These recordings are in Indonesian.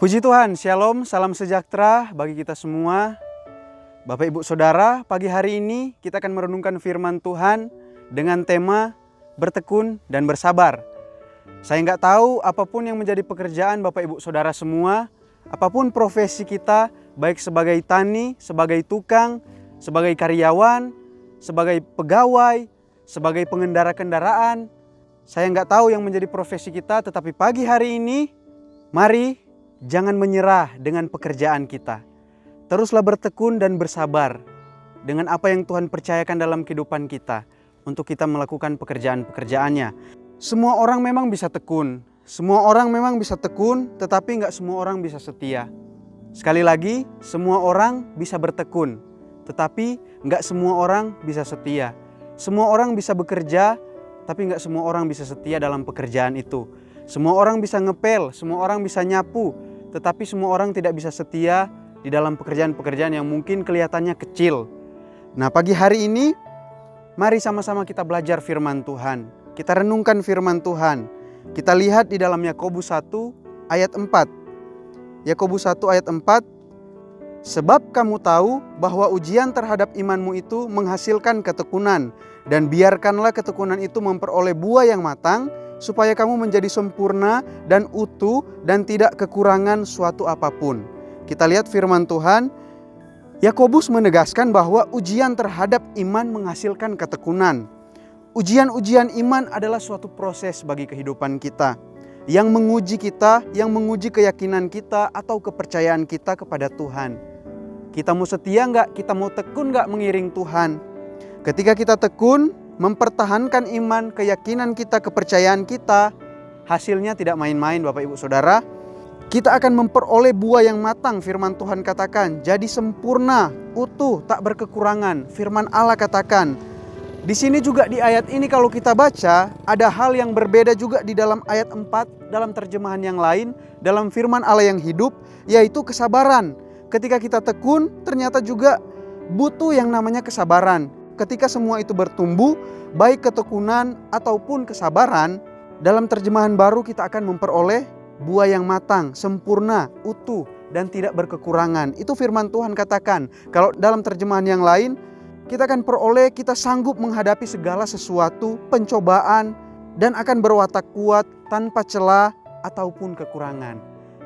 Puji Tuhan, Shalom, salam sejahtera bagi kita semua. Bapak Ibu Saudara, pagi hari ini kita akan merenungkan firman Tuhan dengan tema bertekun dan bersabar. Saya nggak tahu apapun yang menjadi pekerjaan Bapak Ibu Saudara semua, apapun profesi kita, baik sebagai tani, sebagai tukang, sebagai karyawan, sebagai pegawai, sebagai pengendara kendaraan. Saya nggak tahu yang menjadi profesi kita, tetapi pagi hari ini, mari jangan menyerah dengan pekerjaan kita. Teruslah bertekun dan bersabar dengan apa yang Tuhan percayakan dalam kehidupan kita untuk kita melakukan pekerjaan-pekerjaannya. Semua orang memang bisa tekun, tetapi nggak semua orang bisa setia. Sekali lagi, semua orang bisa bertekun, tetapi nggak semua orang bisa setia. Semua orang bisa bekerja, tapi nggak semua orang bisa setia dalam pekerjaan itu. Semua orang bisa ngepel, semua orang bisa nyapu, tetapi semua orang tidak bisa setia di dalam pekerjaan-pekerjaan yang mungkin kelihatannya kecil. Nah, pagi hari ini, mari sama-sama kita belajar firman Tuhan. Kita renungkan firman Tuhan. Kita lihat di dalam Yakobus 1 ayat 4. Yakobus 1 ayat 4. Sebab kamu tahu bahwa ujian terhadap imanmu itu menghasilkan ketekunan, dan biarkanlah ketekunan itu memperoleh buah yang matang, supaya kamu menjadi sempurna dan utuh dan tidak kekurangan suatu apapun. Kita lihat firman Tuhan. Yakobus menegaskan bahwa ujian terhadap iman menghasilkan ketekunan. Ujian-ujian iman adalah suatu proses bagi kehidupan kita yang menguji kita, yang menguji keyakinan kita atau kepercayaan kita kepada Tuhan. Kita mau setia nggak? Kita mau tekun nggak mengiring Tuhan? Ketika kita tekun, mempertahankan iman, keyakinan kita, kepercayaan kita, hasilnya tidak main-main Bapak Ibu Saudara. Kita akan memperoleh buah yang matang, firman Tuhan katakan. Jadi sempurna, utuh, tak berkekurangan, firman Allah katakan. Di sini juga di ayat ini kalau kita baca, ada hal yang berbeda juga di dalam ayat 4, dalam terjemahan yang lain, dalam firman Allah yang hidup, yaitu kesabaran. Ketika kita tekun, ternyata juga butuh yang namanya kesabaran. Ketika semua itu bertumbuh, baik ketekunan ataupun kesabaran, dalam terjemahan baru kita akan memperoleh buah yang matang, sempurna, utuh, dan tidak berkekurangan. Itu firman Tuhan katakan. Kalau dalam terjemahan yang lain, kita akan peroleh, kita sanggup menghadapi segala sesuatu, pencobaan, dan akan berwatak kuat tanpa celah ataupun kekurangan.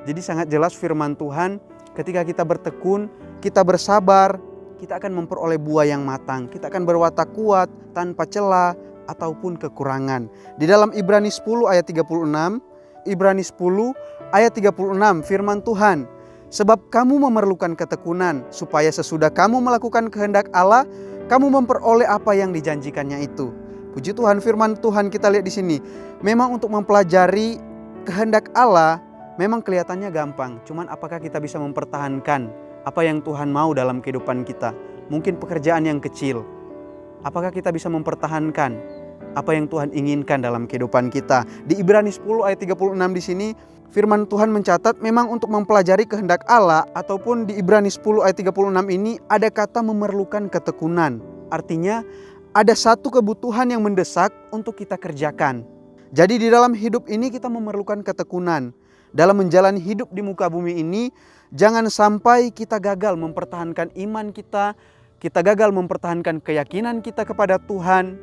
Jadi sangat jelas firman Tuhan, ketika kita bertekun, kita bersabar, kita akan memperoleh buah yang matang. Kita akan berwatak kuat tanpa celah ataupun kekurangan. Di dalam Ibrani 10 ayat 36, Ibrani 10 ayat 36 firman Tuhan. Sebab kamu memerlukan ketekunan, supaya sesudah kamu melakukan kehendak Allah, kamu memperoleh apa yang dijanjikannya itu. Puji Tuhan, firman Tuhan kita lihat di sini. Memang untuk mempelajari kehendak Allah, memang kelihatannya gampang. Cuman apakah kita bisa mempertahankan apa yang Tuhan mau dalam kehidupan kita? Mungkin pekerjaan yang kecil. Apakah kita bisa mempertahankan apa yang Tuhan inginkan dalam kehidupan kita? Di Ibrani 10 ayat 36 di sini, firman Tuhan mencatat memang untuk mempelajari kehendak Allah, ataupun di Ibrani 10 ayat 36 ini ada kata memerlukan ketekunan. Artinya ada satu kebutuhan yang mendesak untuk kita kerjakan. Jadi di dalam hidup ini kita memerlukan ketekunan. Dalam menjalani hidup di muka bumi ini, jangan sampai kita gagal mempertahankan iman kita, kita gagal mempertahankan keyakinan kita kepada Tuhan.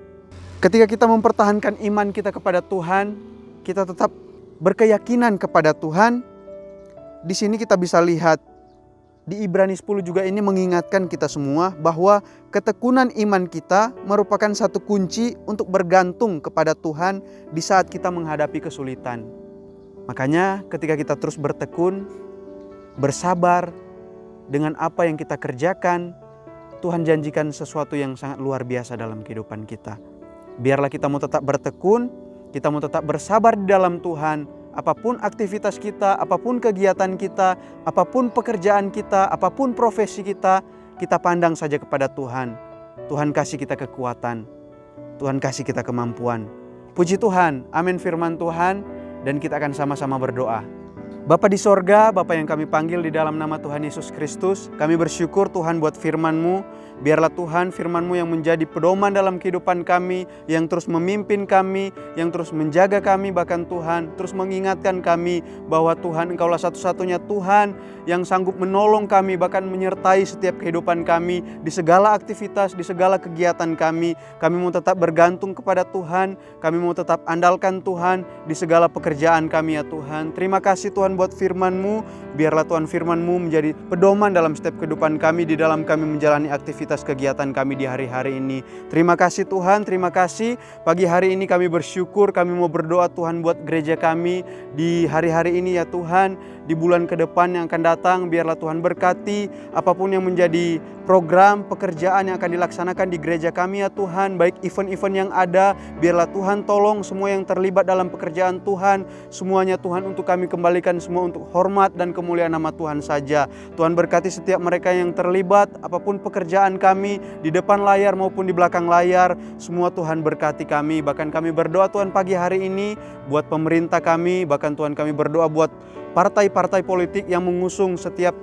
Ketika kita mempertahankan iman kita kepada Tuhan, kita tetap berkeyakinan kepada Tuhan. Di sini kita bisa lihat, di Ibrani 10 juga ini mengingatkan kita semua bahwa ketekunan iman kita merupakan satu kunci untuk bergantung kepada Tuhan di saat kita menghadapi kesulitan. Makanya ketika kita terus bertekun, bersabar dengan apa yang kita kerjakan, Tuhan janjikan sesuatu yang sangat luar biasa dalam kehidupan kita. Biarlah kita mau tetap bertekun, kita mau tetap bersabar di dalam Tuhan. Apapun aktivitas kita, apapun kegiatan kita, apapun pekerjaan kita, apapun profesi kita, kita pandang saja kepada Tuhan. Tuhan kasih kita kekuatan, Tuhan kasih kita kemampuan. Puji Tuhan, amin firman Tuhan. Dan kita akan sama-sama berdoa. Bapa di sorga, Bapa yang kami panggil di dalam nama Tuhan Yesus Kristus, kami bersyukur Tuhan buat firman-Mu. Biarlah Tuhan firman-Mu yang menjadi pedoman dalam kehidupan kami, yang terus memimpin kami, yang terus menjaga kami, bahkan Tuhan terus mengingatkan kami bahwa Tuhan Engkaulah satu-satunya Tuhan yang sanggup menolong kami, bahkan menyertai setiap kehidupan kami, di segala aktivitas, di segala kegiatan kami. Kami mau tetap bergantung kepada Tuhan, kami mau tetap andalkan Tuhan di segala pekerjaan kami ya Tuhan. Terima kasih Tuhan buat firman-Mu. Biarlah Tuhan firman-Mu menjadi pedoman dalam setiap kehidupan kami, di dalam kami menjalani aktivitas kegiatan kami di hari-hari ini. Terima kasih Tuhan, terima kasih. Pagi hari ini kami bersyukur, kami mau berdoa Tuhan buat gereja kami di hari-hari ini ya Tuhan. Di bulan ke depan yang akan datang, biarlah Tuhan berkati apapun yang menjadi program pekerjaan yang akan dilaksanakan di gereja kami ya Tuhan. Baik event-event yang ada, biarlah Tuhan tolong semua yang terlibat dalam pekerjaan Tuhan. Semuanya Tuhan untuk kami kembalikan semua untuk hormat dan kemuliaan nama Tuhan saja. Tuhan berkati setiap mereka yang terlibat, apapun pekerjaan kami di depan layar maupun di belakang layar. Semua Tuhan berkati kami. Bahkan kami berdoa Tuhan pagi hari ini buat pemerintah kami. Bahkan Tuhan kami berdoa buat partai-partai politik yang mengusung setiap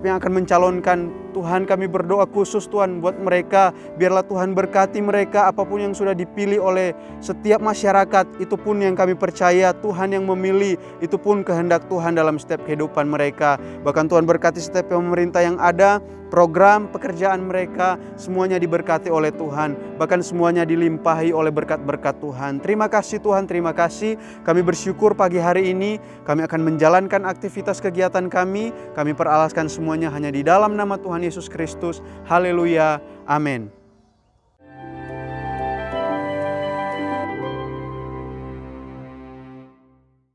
yang akan mencalonkan. Tuhan kami berdoa khusus Tuhan buat mereka. Biarlah Tuhan berkati mereka, apapun yang sudah dipilih oleh setiap masyarakat. Itu pun yang kami percaya Tuhan yang memilih. Itu pun kehendak Tuhan dalam setiap kehidupan mereka. Bahkan Tuhan berkati setiap pemerintah yang ada, program pekerjaan mereka semuanya diberkati oleh Tuhan. Bahkan semuanya dilimpahi oleh berkat-berkat Tuhan. Terima kasih Tuhan, terima kasih. Kami bersyukur pagi hari ini kami akan menjalankan aktivitas kegiatan kami. Kami peralaskan semuanya hanya di dalam nama Tuhan Yesus Kristus. Haleluya. Amin.